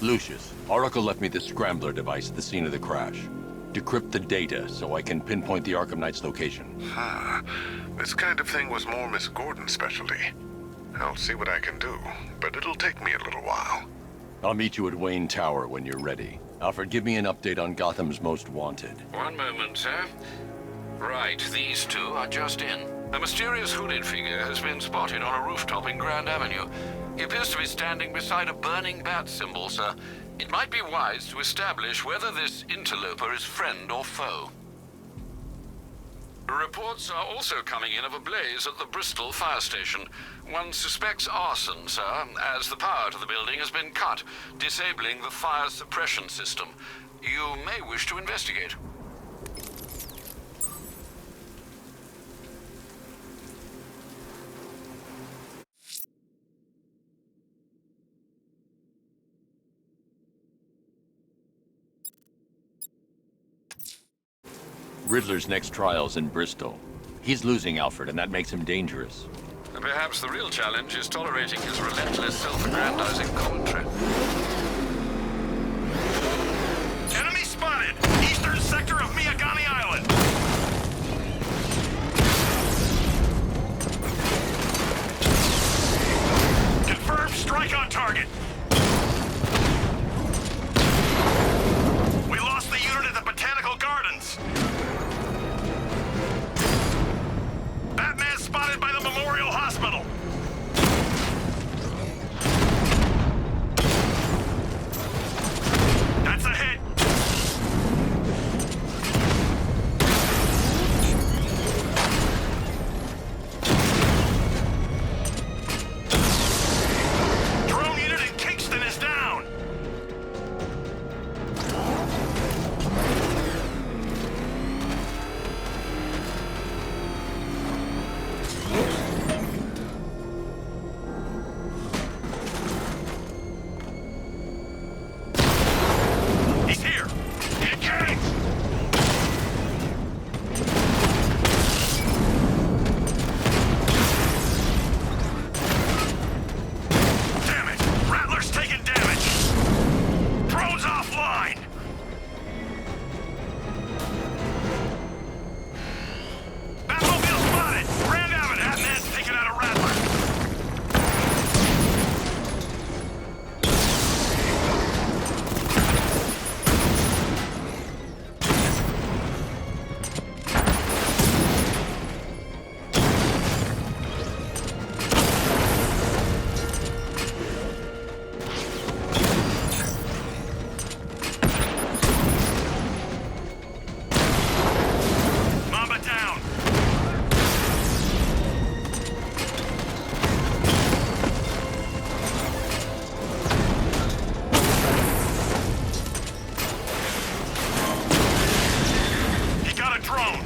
Lucius, Oracle left me the Scrambler device at the scene of the crash. Decrypt the data so I can pinpoint the Arkham Knight's location. This kind of thing was more Miss Gordon's specialty. I'll see what I can do, but it'll take me a little while. I'll meet you at Wayne Tower when you're ready. Alfred, give me an update on Gotham's Most Wanted. One moment, sir. Right, these two are just in. A mysterious hooded figure has been spotted on a rooftop in Grand Avenue. He appears to be standing beside a burning bat symbol, sir. It might be wise to establish whether this interloper is friend or foe. Reports are also coming in of a blaze at the Bristol fire station. One suspects arson, sir, as the power to the building has been cut, disabling the fire suppression system. You may wish to investigate. Riddler's next trial's in Bristol. He's losing Alfred, and that makes him dangerous. Perhaps the real challenge is tolerating his relentless self-aggrandizing commentary. Enemy spotted! Eastern sector of Miyagani Island! Confirmed strike on target! We lost the unit at the Botanical Gardens! Batman spotted by the Memorial Hospital! That's a hit! Drone unit in Kingston is down! He's here! Engage! Damn it! Rattler's taking damage! Drone's offline! Batmobile spotted! Grand Avenue! Batman's taking out a Rattler! Mamba down! He got a drone!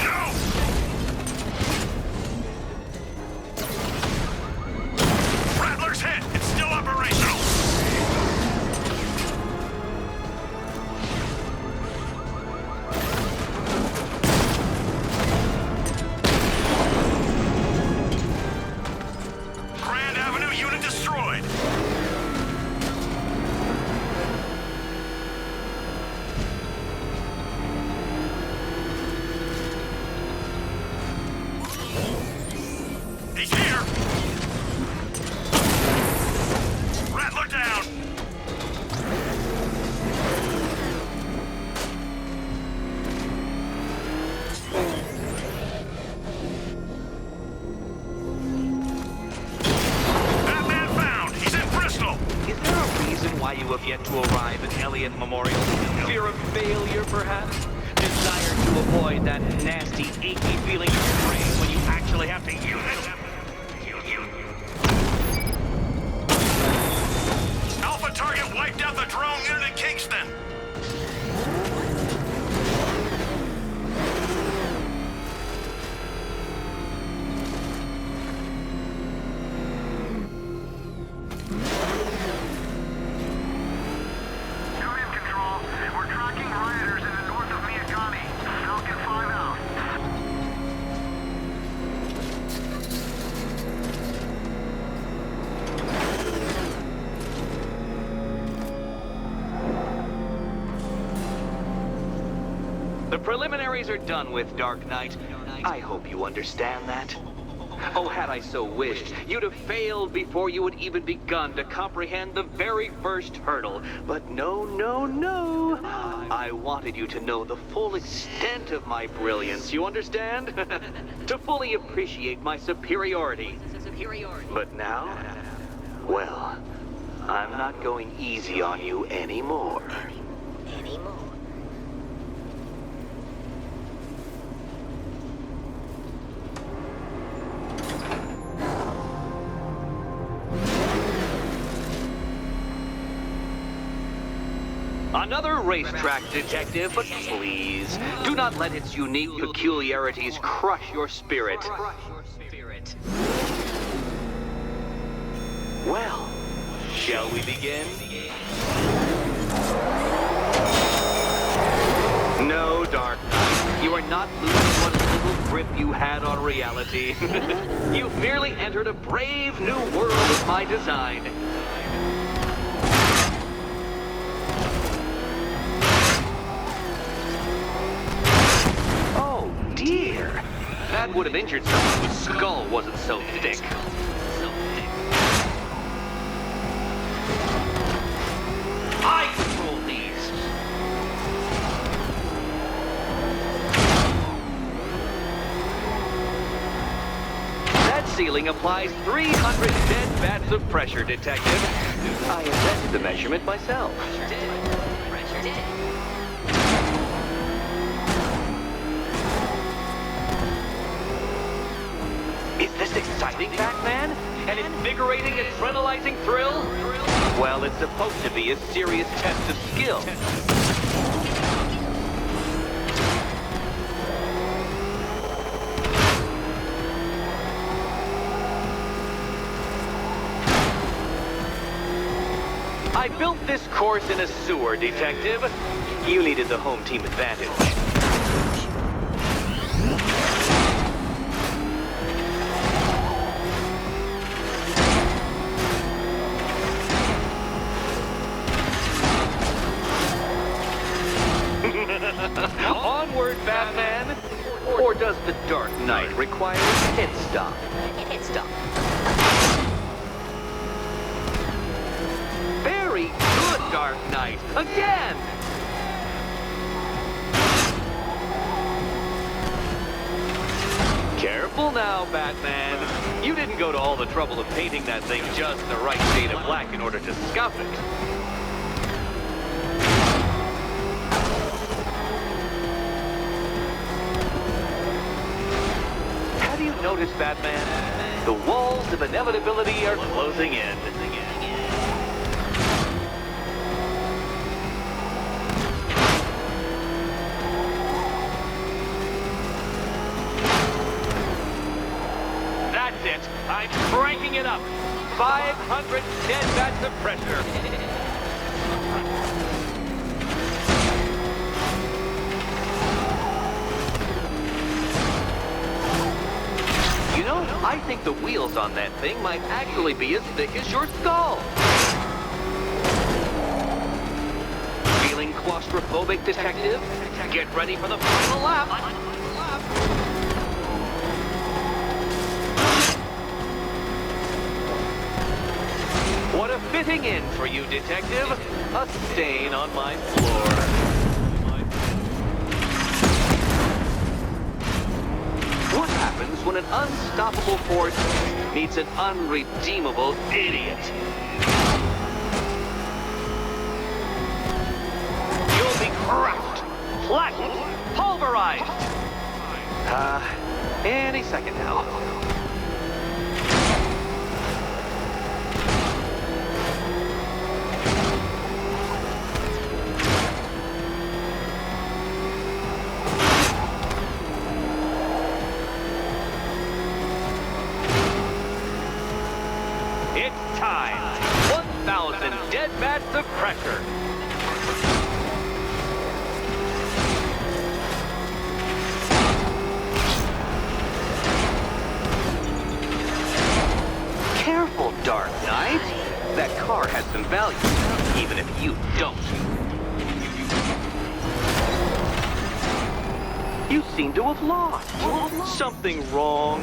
No! Rattler's hit! It's still operational! Grand Avenue unit destroyed! He's here! Rattler down! Batman found! He's in Bristol! Is there a reason why you have yet to arrive at Elliott Memorial? Fear of failure, perhaps? Desire to avoid that nasty, achy feeling in your brain when you actually have to use it? Alpha target wiped out the drone unit in Kingston! Unit control, we're tracking rioters in the north of Miyagani. Falcon 5 out. preliminaries are done with, Dark Knight. I hope you understand that. Oh, had I so wished, you'd have failed before you had even begun to comprehend the very first hurdle. But no, no, no. I wanted you to know the full extent of my brilliance, you understand? To fully appreciate my superiority. But now, well, I'm not going easy on you anymore. Another racetrack detective, but please, do not let its unique peculiarities crush your spirit. Well, shall we begin? No, Dark Knight, you are not losing what little grip you had on reality. You've merely entered a brave new world of my design. Dear, that would have injured someone whose skull wasn't so thick. I control these. That ceiling applies 300 dead bats of pressure, Detective. I invented the measurement myself. Is this exciting, Batman? An invigorating, adrenalizing thrill? Well, it's supposed to be a serious test of skill. I built this course in a sewer, Detective. You needed the home team advantage. Onward, Batman! Or does the Dark Knight require a pit stop? Very good, Dark Knight! Again! Careful now, Batman. You didn't go to all the trouble of painting that thing just the right shade of black in order to scuff it. Notice, Batman, the walls of inevitability are closing in. That's it. I'm cranking it up. 500 dead bats of pressure. You know, I think the wheels on that thing might actually be as thick as your skull. Feeling claustrophobic, Detective? Get ready for the final lap. What a fitting end for you, Detective. A stain on my floor. What happens when an unstoppable force meets an unredeemable idiot? You'll be crushed, flattened, pulverized. Any second now. It's time. 1,000 dead bats of pressure. Careful, Dark Knight. That car has some value, even if you don't. You seem to have lost. Something wrong?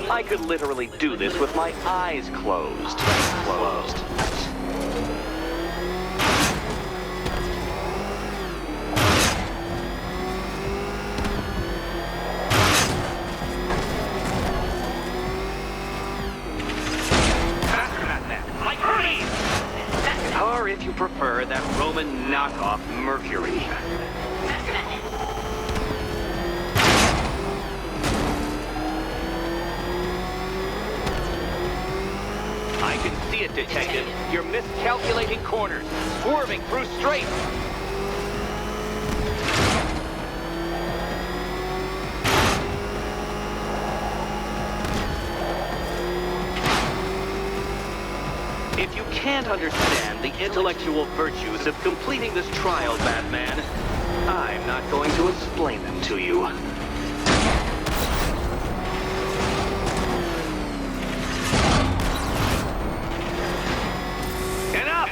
I could literally do this with my eyes closed. Or if you prefer, that Roman knockoff Mercury. I can see it, Detective. You're miscalculating corners, swerving through straight. If you can't understand the intellectual virtues of completing this trial, Batman, I'm not going to explain them to you. Enough!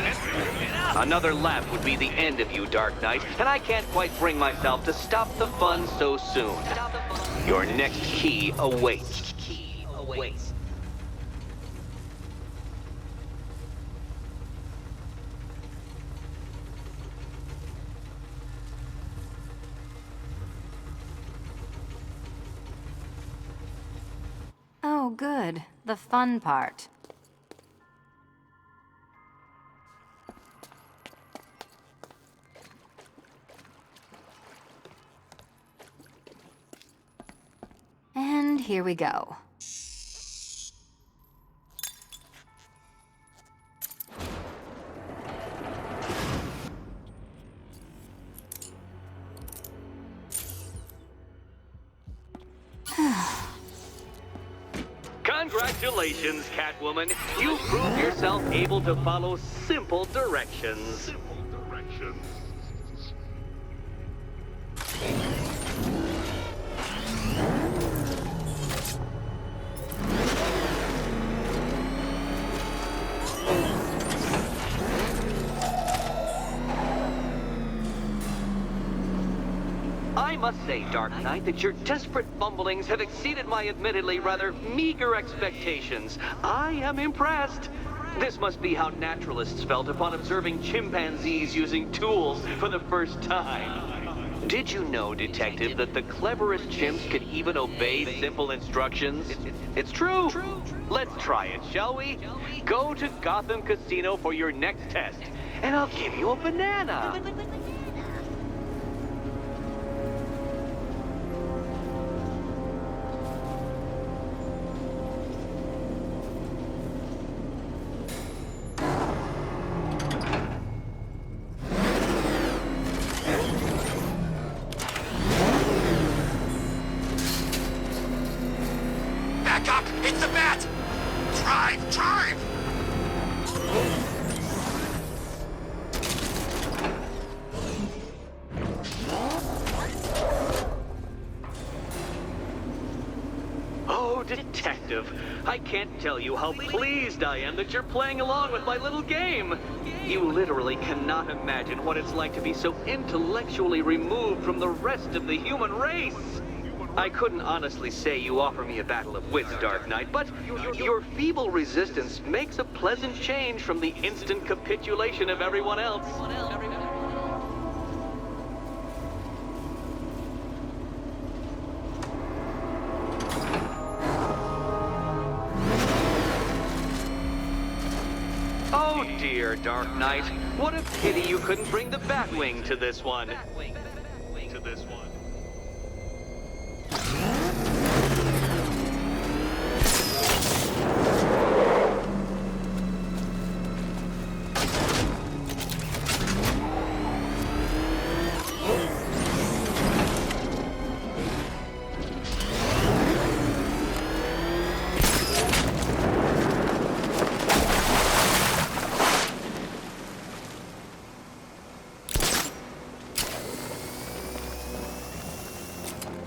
Another lap would be the end of you, Dark Knight, and I can't quite bring myself to stop the fun so soon. Your next key awaits. Oh, good. The fun part. And here we go. Congratulations, Catwoman. You proved yourself able to follow simple directions. I must say, Dark Knight, that your desperate fumblings have exceeded my admittedly rather meager expectations. I am impressed. This must be how naturalists felt upon observing chimpanzees using tools for the first time. Did you know, Detective, that the cleverest chimps could even obey simple instructions? It's true. Let's try it, shall we? Go to Gotham Casino for your next test, and I'll give you a banana. Back up! It's the bat! Drive! Oh, Detective, I can't tell you how pleased I am that you're playing along with my little game. You literally cannot imagine what it's like to be so intellectually removed from the rest of the human race. I couldn't honestly say you offer me a battle of wits, Dark Knight, but your feeble resistance makes a pleasant change from the instant capitulation of everyone else. Oh dear, Dark Knight. What a pity you couldn't bring the Batwing to this one.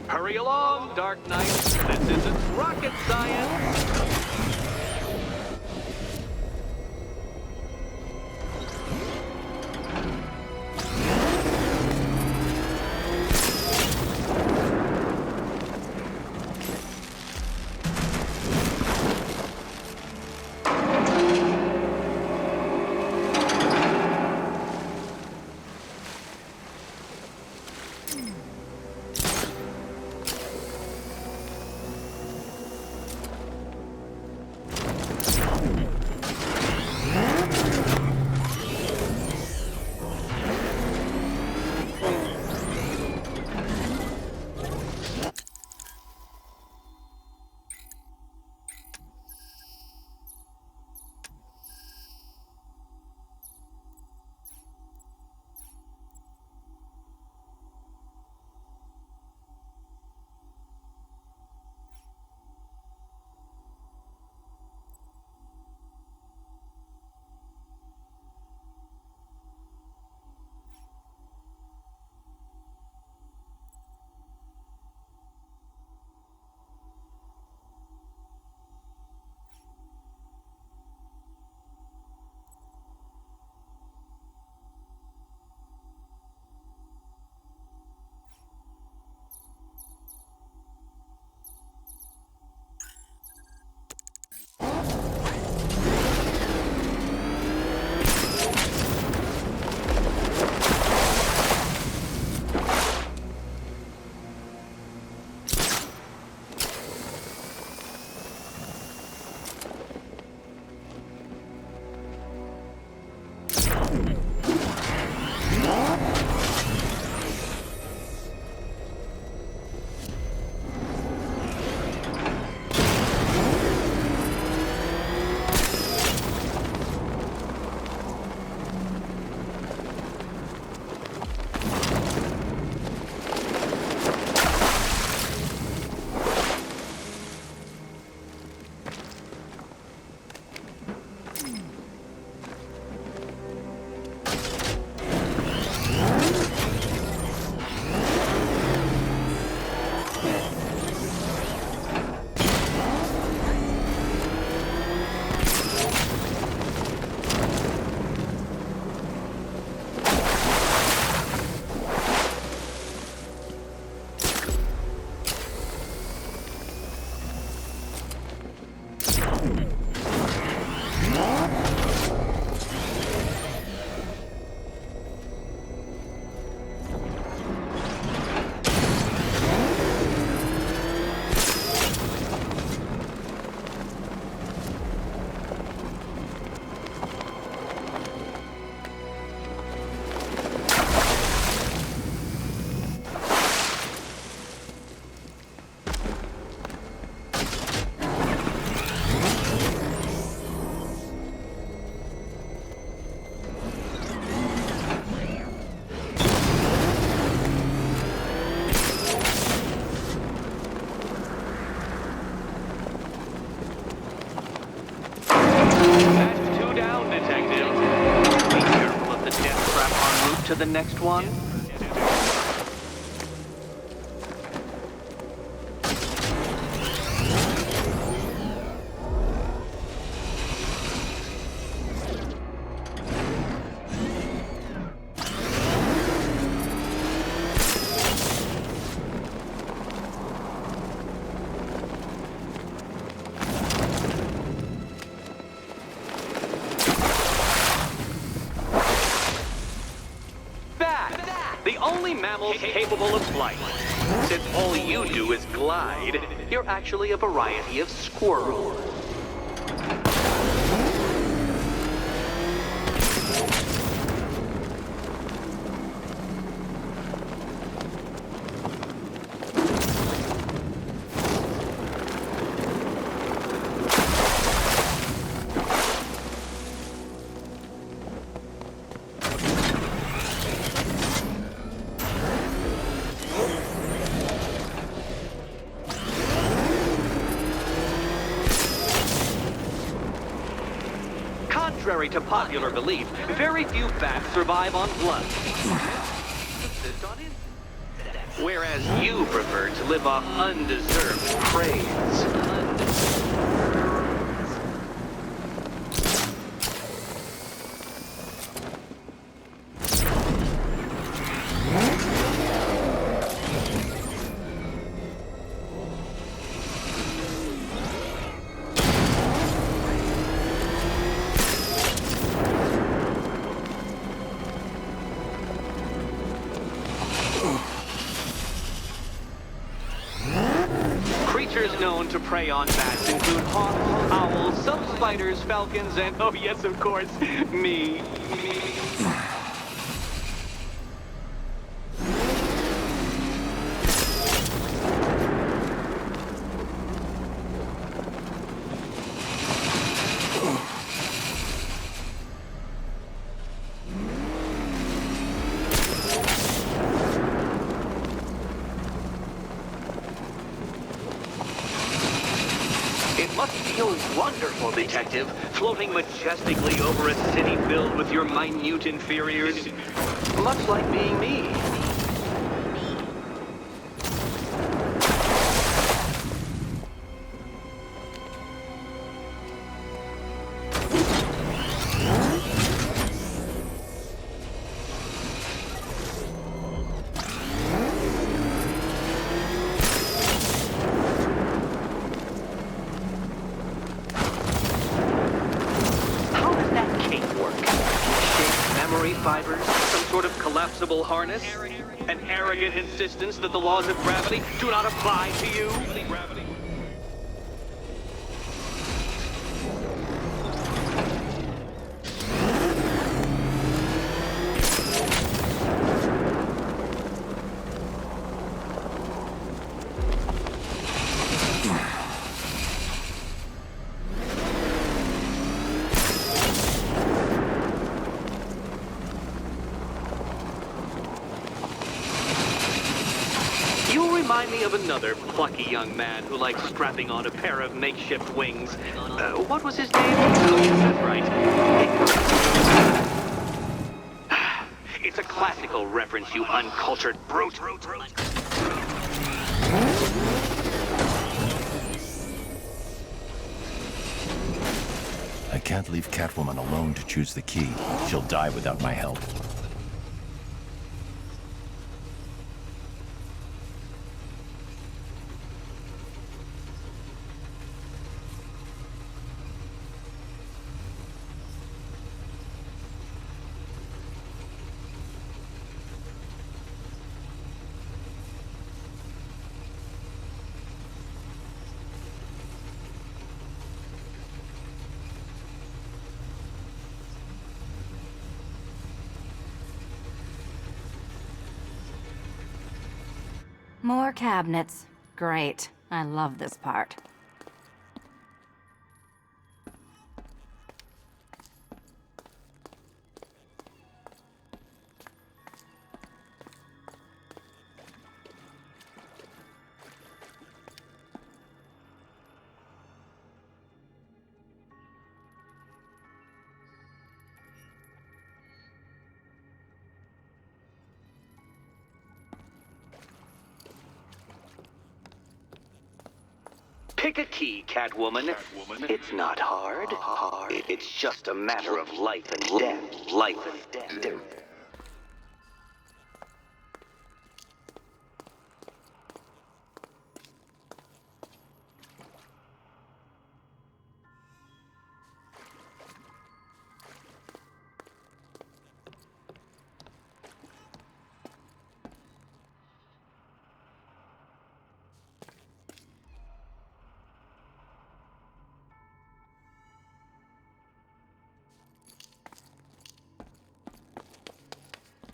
Hurry along, Dark Knight. This isn't rocket science. to the next one? The only mammal capable of flight. Since all you do is glide, you're actually a variety of squirrel. Contrary to popular belief, very few bats survive on blood. Whereas you prefer to live off undeserved praise. Creatures known to prey on bats include hawks, owls, some spiders, falcons, and, oh yes, of course, me. It must feel wonderful, Detective, floating majestically over a city filled with your minute inferiors. Much like being me. Fibers, some sort of collapsible harness, an arrogant insistence that the laws of gravity do not apply to you. Remind me of another plucky young man who likes strapping on a pair of makeshift wings. What was his name? Oh, yes, that's right. It's a classical reference, you uncultured brute. I can't leave Catwoman alone to choose the key. She'll die without my help. More cabinets. Great. I love this part. Pick a key, Catwoman. It's not hard. It's just a matter of life and death. Life and death.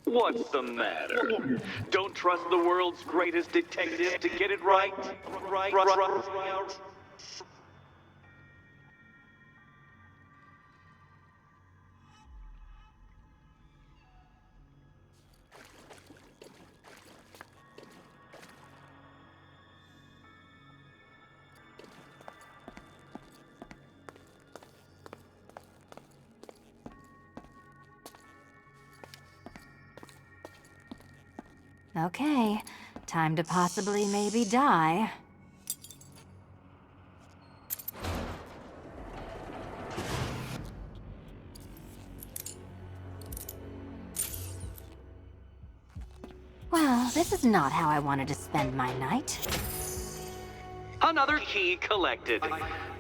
What's the matter? Don't trust the world's greatest detective to get it right? Right. Okay, time to possibly maybe die. Well, this is not how I wanted to spend my night. Another key collected.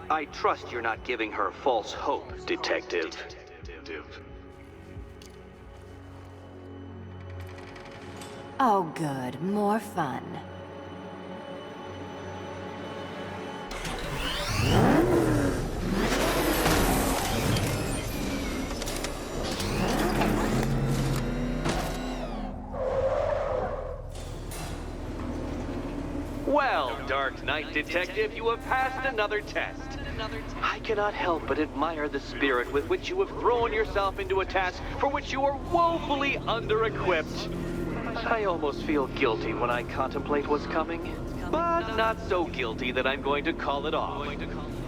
I trust you're not giving her false hope, Detective. Oh good, more fun. Well, Dark Knight Detective, you have passed another test. I cannot help but admire the spirit with which you have thrown yourself into a task for which you are woefully under-equipped. I almost feel guilty when I contemplate what's coming, but not so guilty that I'm going to call it off.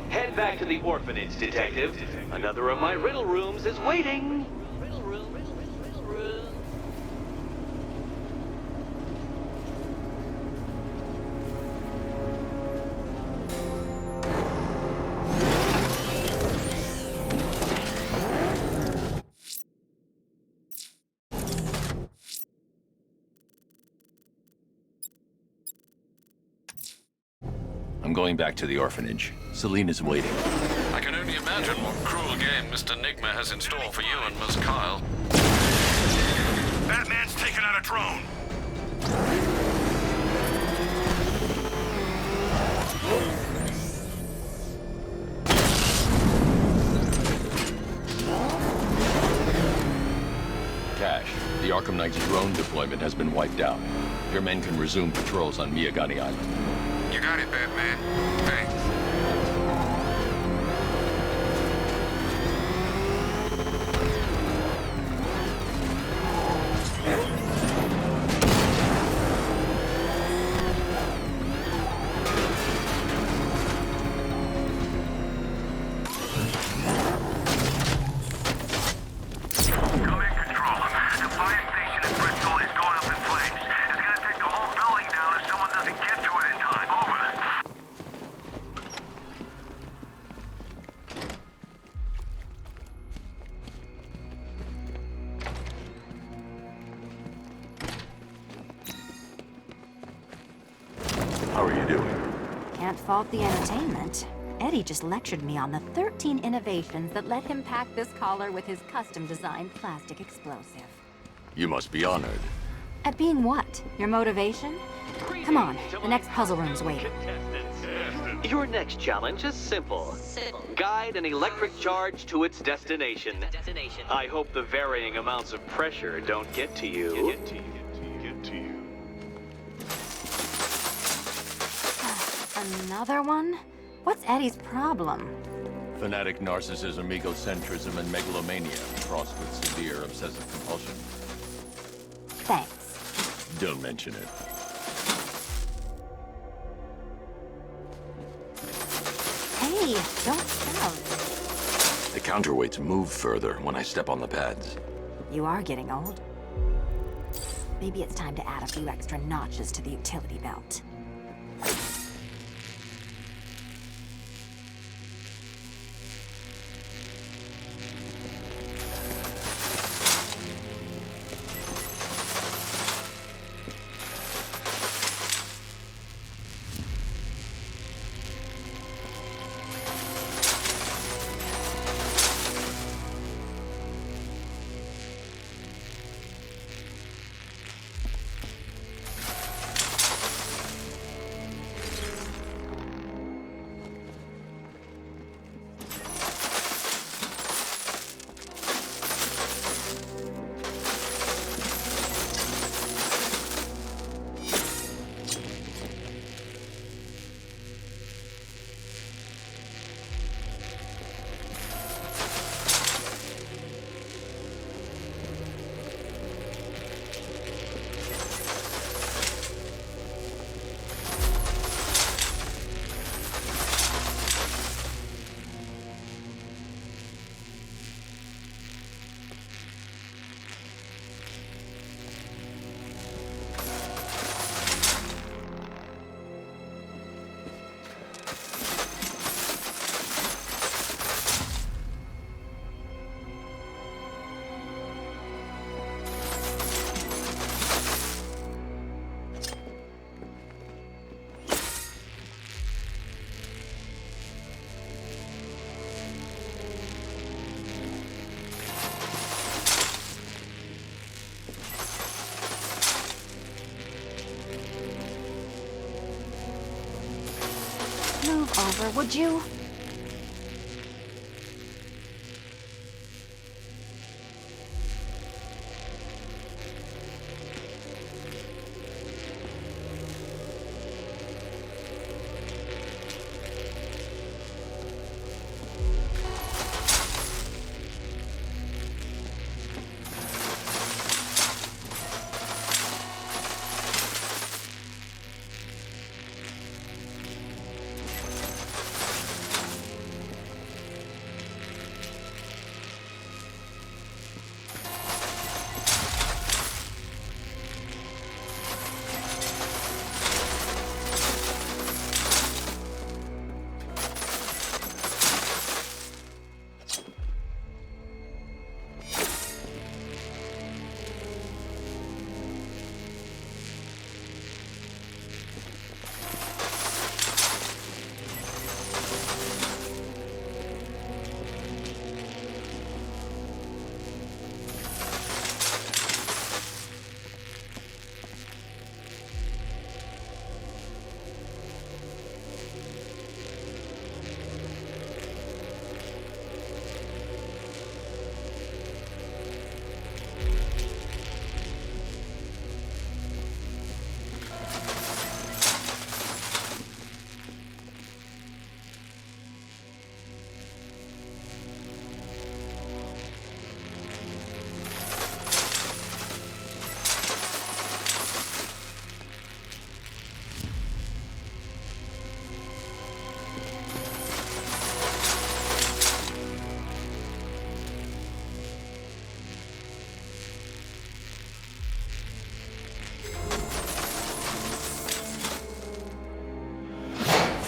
Head back to the orphanage, Detective. Another of my riddle rooms is waiting. I'm going back to the orphanage. Selena's waiting. I can only imagine what cruel game Mr. Nigma has in store for you and Miss Kyle. Batman's taking out a drone. Cash, the Arkham Knight's drone deployment has been wiped out. Your men can resume patrols on Miyagani Island. You got it, Batman. Thanks. Command control. The fire station in Bristol is going up in flames. It's gonna take the whole building down if someone doesn't get to it in time. Over. How are you doing? Can't fault the entertainment. Eddie just lectured me on the 13 innovations that let him pack this collar with his custom-designed plastic explosive. You must be honored. At being what? Your motivation? Come on, the next puzzle room's waiting. Your next challenge is simple. Guide an electric charge to its destination. I hope the varying amounts of pressure don't get to you. Another one? What's Eddie's problem? Fanatic narcissism, egocentrism, and megalomania, crossed with severe obsessive compulsion. Thanks. Don't mention it. Hey, don't shout. The counterweights move further when I step on the pads. You are getting old. Maybe it's time to add a few extra notches to the utility belt. yourself over, would you?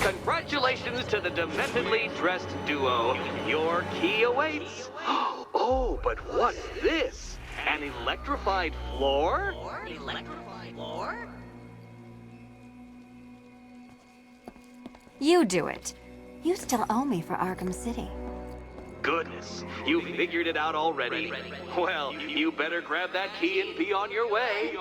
Congratulations to the dementedly dressed duo. Your key awaits. Oh, but what's this? An electrified floor? Electrified floor? You do it. You still owe me for Arkham City. Goodness, you figured it out already. Well, you better grab that key and be on your way.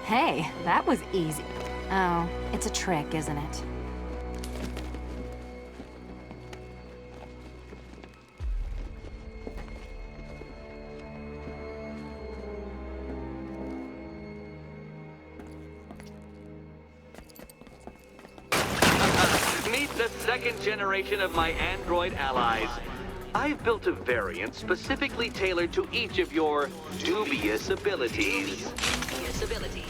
Hey, that was easy. Oh, it's a trick, isn't it? Meet the second generation of my android allies. I've built a variant specifically tailored to each of your dubious abilities. Disability.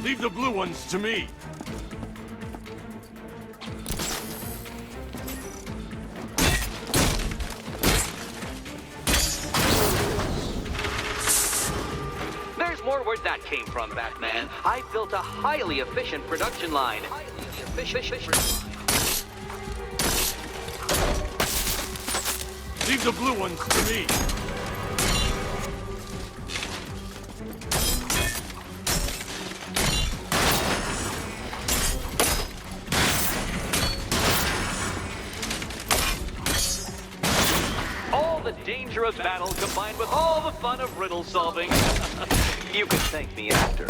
Leave the blue ones to me. There's more where that came from, Batman. I built a highly efficient production line. Leave the blue ones to me. All the danger of battle combined with all the fun of riddle solving. You can thank me after.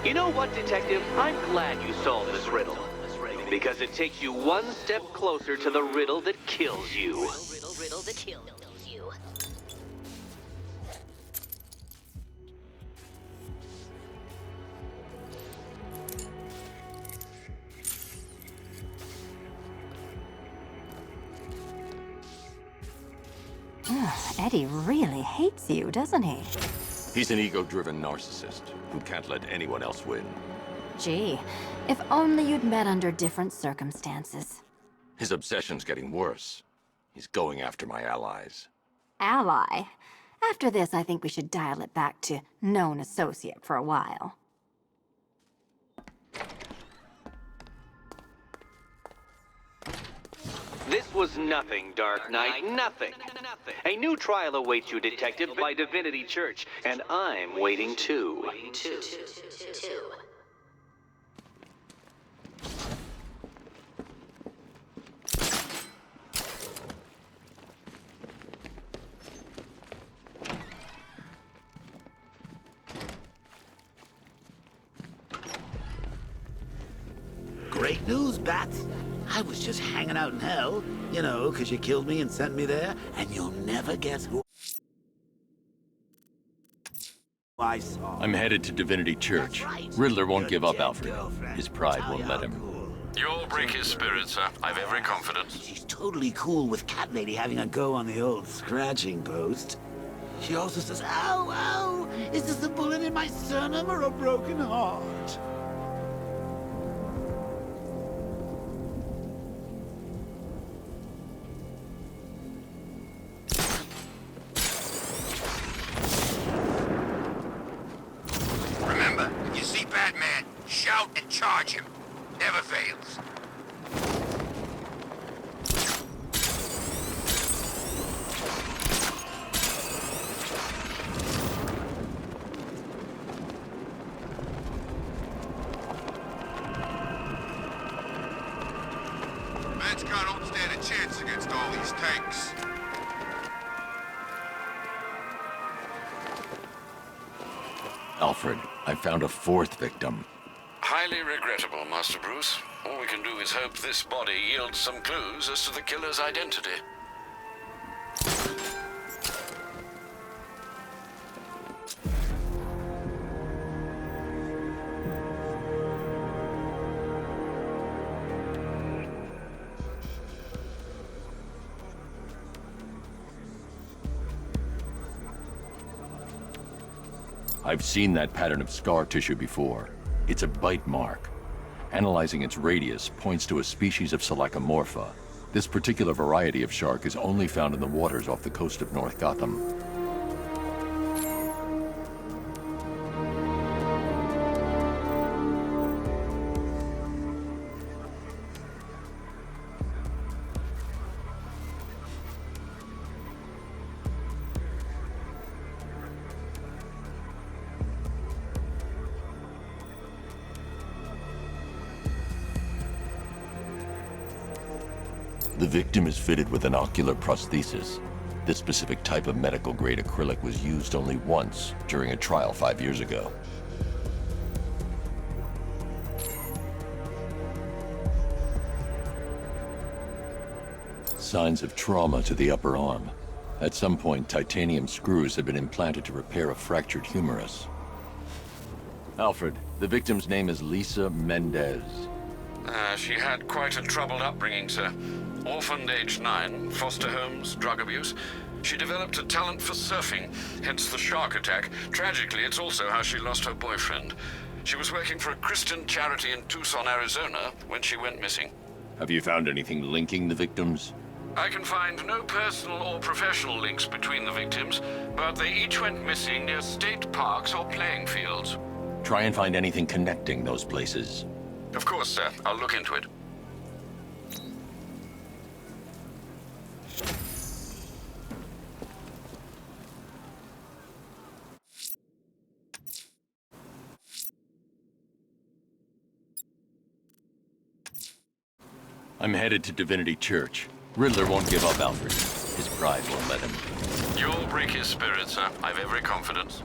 You know what, Detective? I'm glad you solved this riddle. Because it takes you one step closer to the riddle that kills you. Riddle that kills you. Eddie really hates you, doesn't he? He's an ego-driven narcissist who can't let anyone else win. Gee, if only you'd met under different circumstances. His obsession's getting worse. He's going after my allies. Ally. After this, I think we should dial it back to known associate for a while. This was nothing, Dark Knight, nothing. A new trial awaits you, Detective, by Divinity Church, and I'm waiting too. Great news, Bats. I was just hanging out in hell, you know, because you killed me and sent me there, and you'll never guess who I saw. I'm headed to Divinity Church. Riddler won't give up, Alfred. His pride won't let him. You'll break his spirit, sir. I've every confidence. She's totally cool with Cat Lady having a go on the old scratching post. She also says, ow, ow, is this a bullet in my sternum or a broken heart? Remember, you see Batman, shout and charge him. Never fails. Man's got don't stand a chance against all these tanks. Alfred, I found a fourth victim. Highly regrettable, Master Bruce. All we can do is hope this body yields some clues as to the killer's identity. I've seen that pattern of scar tissue before. It's a bite mark. Analyzing its radius points to a species of Selachomorpha. This particular variety of shark is only found in the waters off the coast of North Gotham. The victim is fitted with an ocular prosthesis. This specific type of medical-grade acrylic was used only once during a trial 5 years ago. Signs of trauma to the upper arm. At some point, titanium screws had been implanted to repair a fractured humerus. Alfred, the victim's name is Lisa Mendez. She had quite a troubled upbringing, sir. Orphaned age 9, foster homes, drug abuse. She developed a talent for surfing, hence the shark attack. Tragically, it's also how she lost her boyfriend. She was working for a Christian charity in Tucson, Arizona, when she went missing. Have you found anything linking the victims? I can find no personal or professional links between the victims, but they each went missing near state parks or playing fields. Try and find anything connecting those places. Of course, sir. I'll look into it. I'm headed to Divinity Church. Riddler won't give up, Alfred. His pride won't let him. You'll break his spirit, sir. I've every confidence.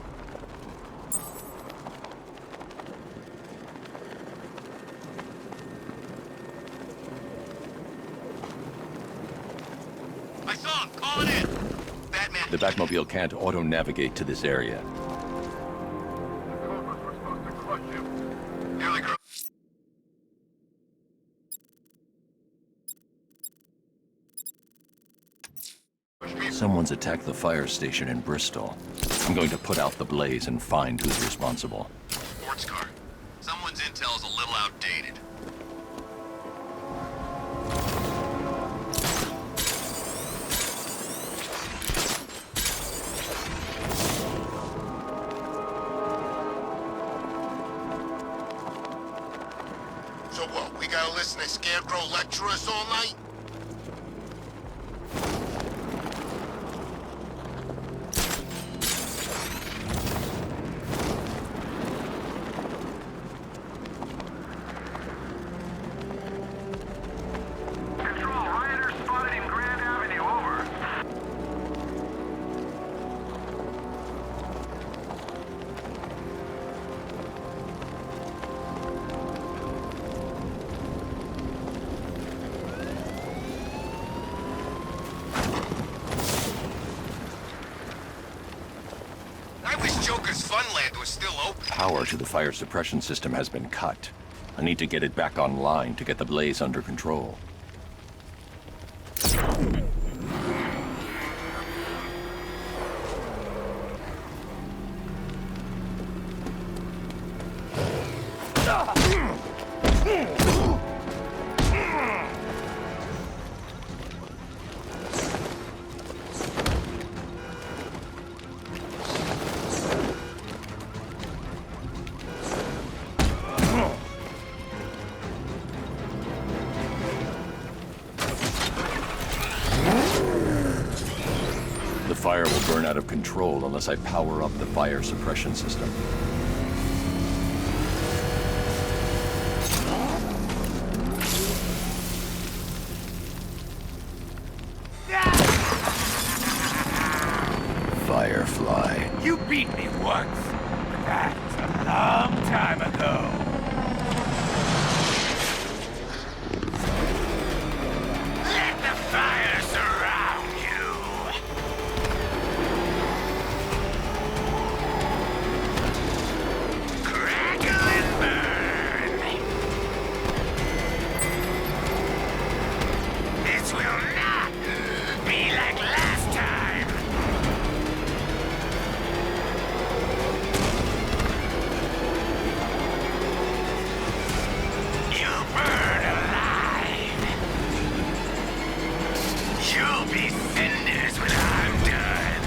I saw him! Calling in! Batman! The Batmobile can't auto-navigate to this area. Nearly grew. Someone's attacked the fire station in Bristol. I'm going to put out the blaze and find who's responsible. Sports car. Someone's intel's a little outdated. So what, we gotta listen to Scarecrow lecture us all night? Joker's Funland was still open. Power to the fire suppression system has been cut. I need to get it back online to get the blaze under control. The fire will burn out of control unless I power up the fire suppression system. Firefly. You beat me once, but that's a long time ago. Let the fire surround you. Crackle and burn. This will not be like last time. You burn alive. You'll be cinders when I'm done.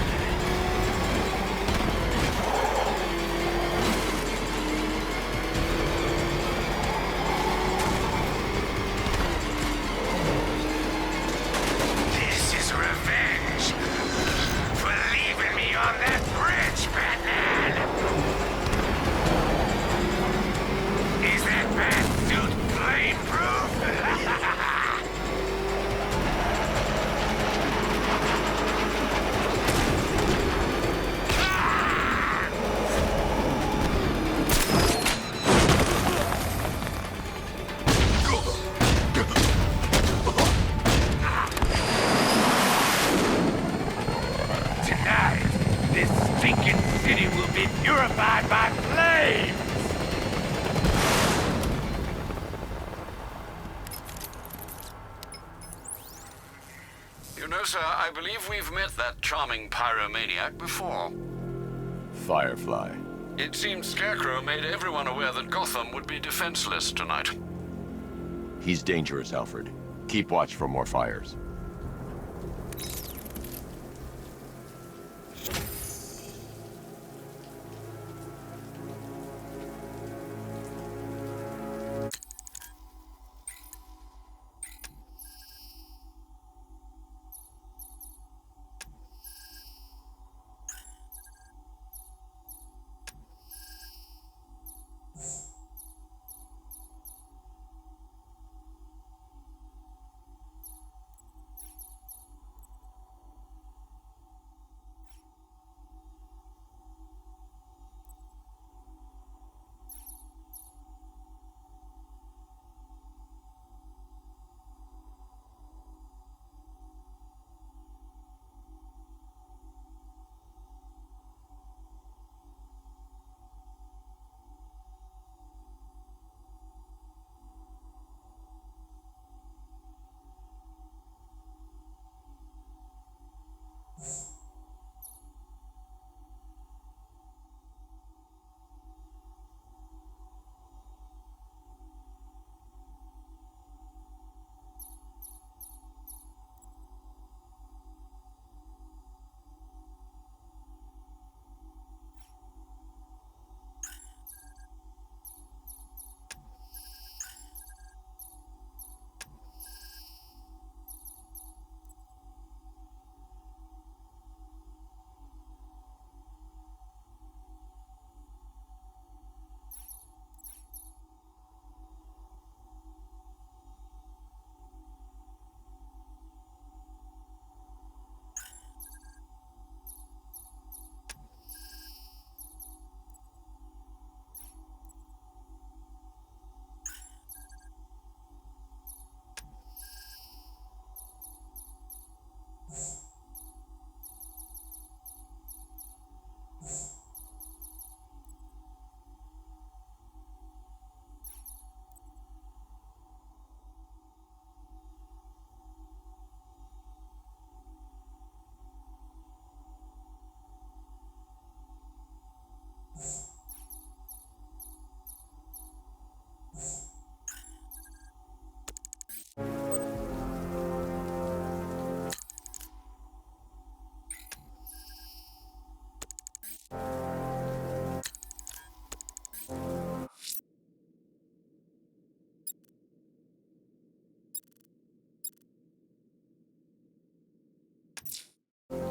This is revenge for leaving me on that bridge, Batman. Is that bat suit flame-proof? Tonight, this stinking city will be purified by flames! You know, sir, I believe we've met that charming pyromaniac before. Firefly. It seems Scarecrow made everyone aware that Gotham would be defenseless tonight. He's dangerous, Alfred. Keep watch for more fires.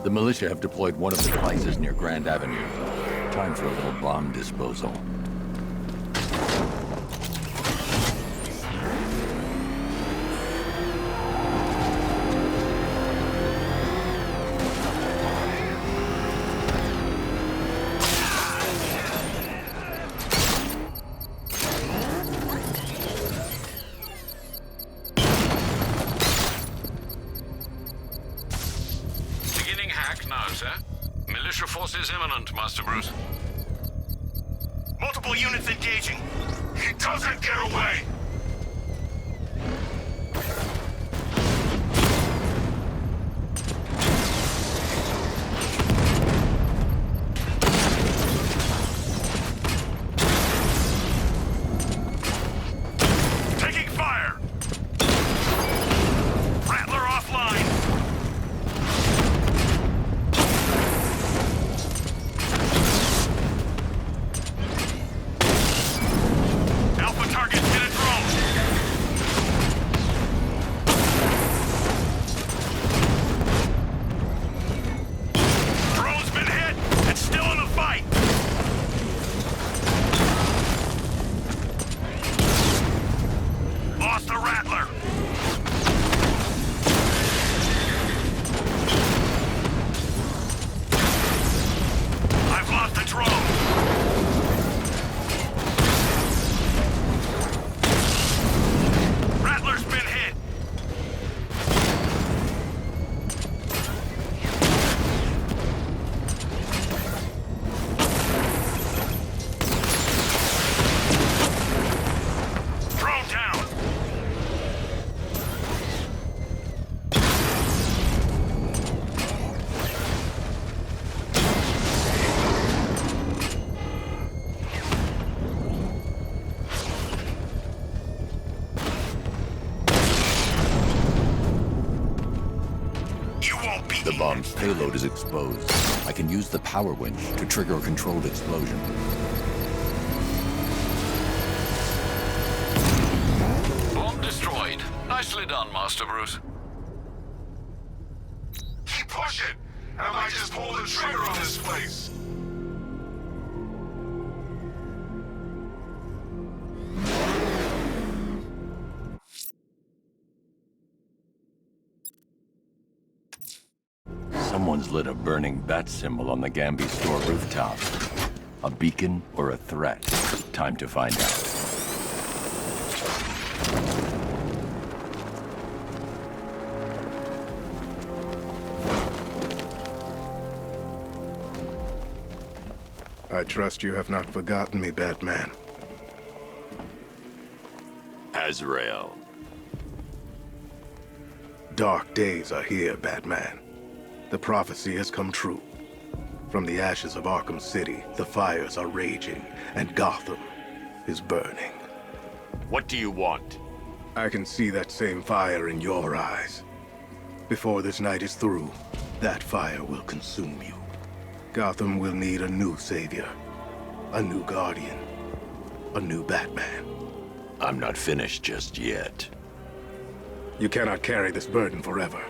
The militia have deployed one of the devices near Grand Avenue. Time for a little bomb disposal. Now, sir. Militia forces imminent, Master Bruce. Multiple units engaging. He doesn't get away! Taking fire! Rattler offline! The bomb's payload is exposed. I can use the power winch to trigger a controlled explosion. Bomb destroyed. Nicely done, Master Bruce. Keep pushing! I might just pull the trigger on this place! Someone's lit a burning bat symbol on the Gambi store rooftop. A beacon or a threat? Time to find out. I trust you have not forgotten me, Batman. Azrael. Dark days are here, Batman. The prophecy has come true. From the ashes of Arkham City, the fires are raging, and Gotham is burning. What do you want? I can see that same fire in your eyes. Before this night is through, that fire will consume you. Gotham will need a new savior, a new guardian, a new Batman. I'm not finished just yet. You cannot carry this burden forever.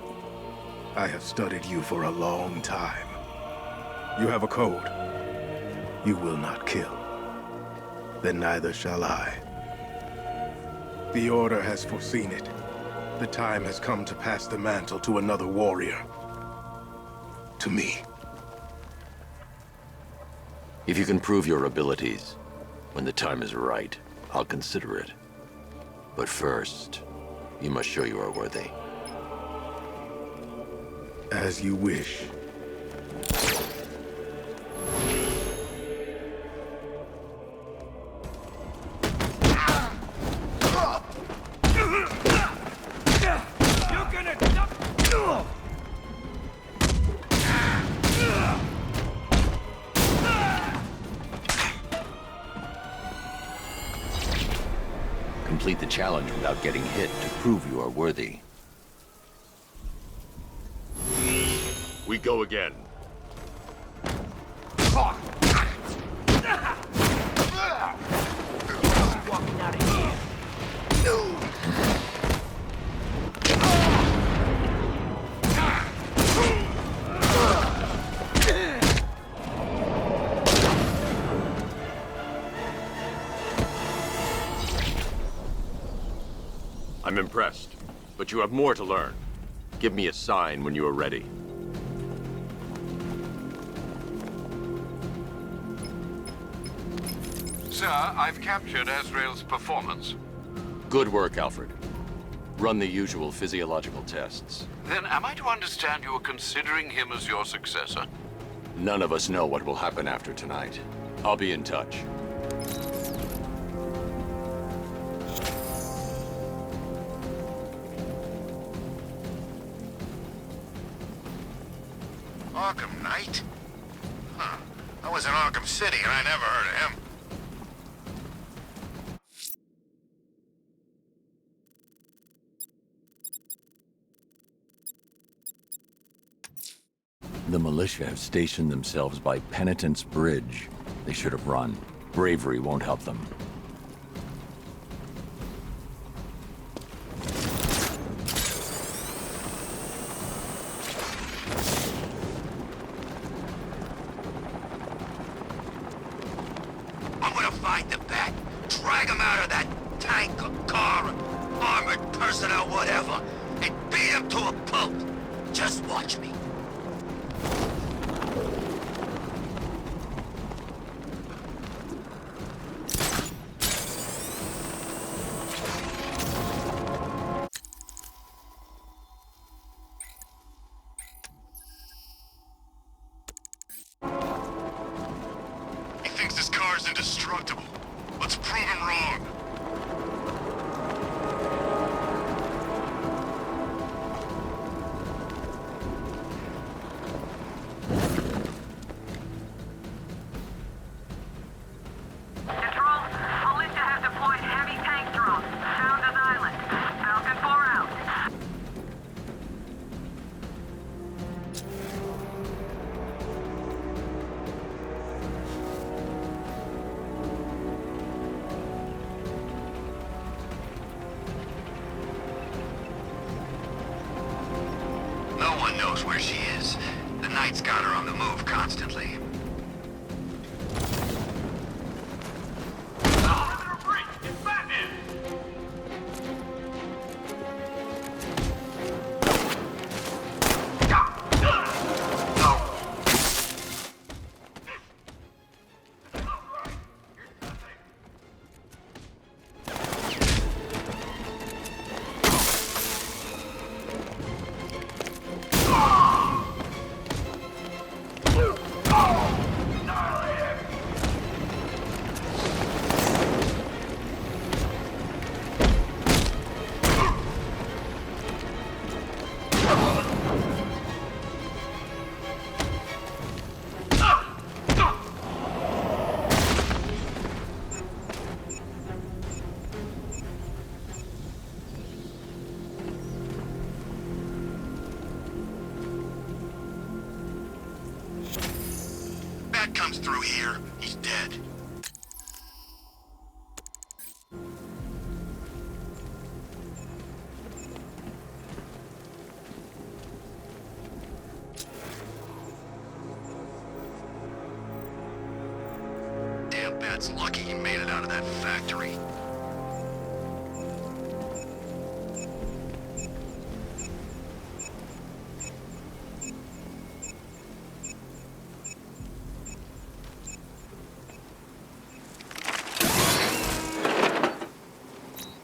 I have studied you for a long time. You have a code. You will not kill. Then neither shall I. The Order has foreseen it. The time has come to pass the mantle to another warrior. To me. If you can prove your abilities, when the time is right, I'll consider it. But first, you must show you are worthy. As you wish. Complete the challenge without getting hit to prove you are worthy. We go again. Walking out of here. I'm impressed, but you have more to learn. Give me a sign when you are ready. Sir, I've captured Azrael's performance. Good work, Alfred. Run the usual physiological tests. Then am I to understand you are considering him as your successor? None of us know what will happen after tonight. I'll be in touch. Arkham Knight? Huh. I was in Arkham City and I never heard of him. The militia have stationed themselves by Penitence Bridge. They should have run. Bravery won't help them. I'm gonna find the Bat, drag him out of that tank or car, armored personnel, whatever, and beat him to a pulp. Just watch me. He thinks this car's indestructible. Let's prove him wrong. Control, militia have deployed heavy tank drones. Found an island. Falcon 4 out. No one knows where she is. The Knight's got her on the move constantly. It's Batman! Bat comes through here, he's dead. Damn Bat's lucky he made it out of that factory.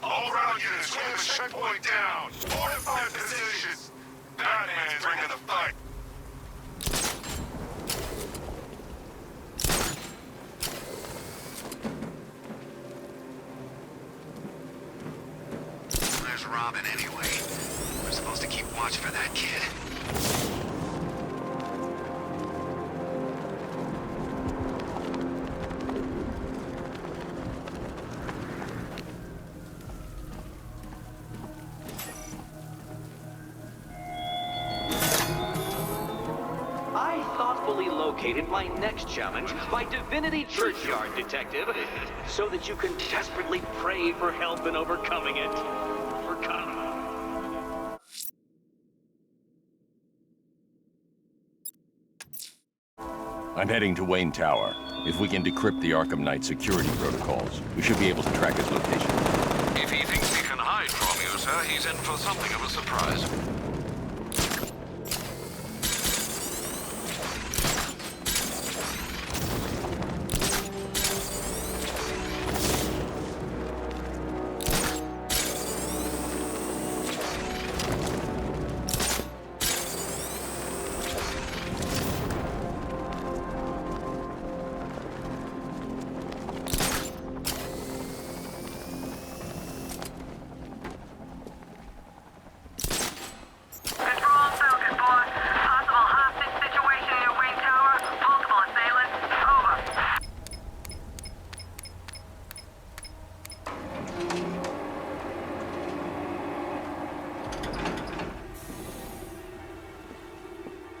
All ground units, hold the checkpoint down. Fortify positions. Batman's bringing the fight. There's Robin anyway. We're supposed to keep watch for that kid. I thoughtfully located my next challenge by Divinity Churchyard, Detective, so that you can desperately pray for help in overcoming it. I'm heading to Wayne Tower. If we can decrypt the Arkham Knight security protocols, we should be able to track his location. If he thinks he can hide from you, sir. He's in for something of a surprise. Control Falcon 4. Possible hostage situation near Wayne Tower. Multiple assailants. Over.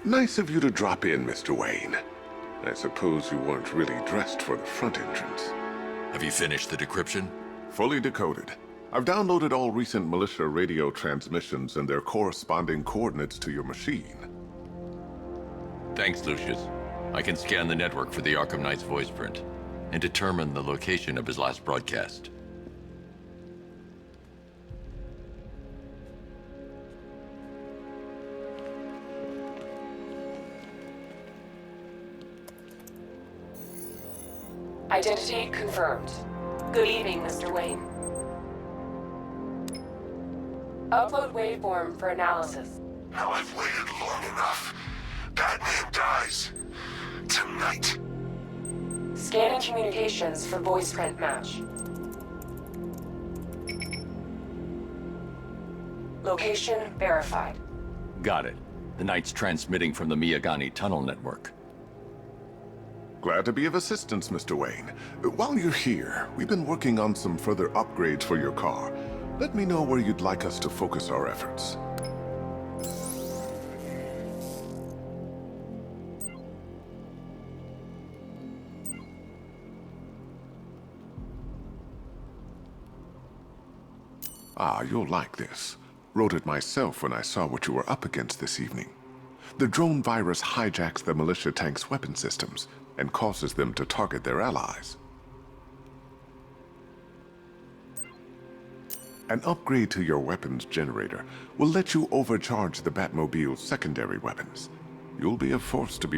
Nice of you to drop in, Mr. Wayne. I suppose you weren't really dressed for the front entrance. Have you finished the decryption? Fully decoded. I've downloaded all recent militia radio transmissions and their corresponding coordinates to your machine. Thanks, Lucius. I can scan the network for the Arkham Knight's voice print and determine the location of his last broadcast. Identity confirmed. Good evening, Mr. Wayne. Upload waveform for analysis. Now I've waited long enough. Batman dies. Tonight. Scanning communications for voice print match. Location verified. Got it. The Knight's transmitting from the Miyagani tunnel network. Glad to be of assistance, Mr. Wayne. While you're here, we've been working on some further upgrades for your car. Let me know where you'd like us to focus our efforts. Ah, you'll like this. Wrote it myself when I saw what you were up against this evening. The drone virus hijacks the militia tank's weapon systems and causes them to target their allies. An upgrade to your weapons generator will let you overcharge the Batmobile's secondary weapons. You'll be a force to be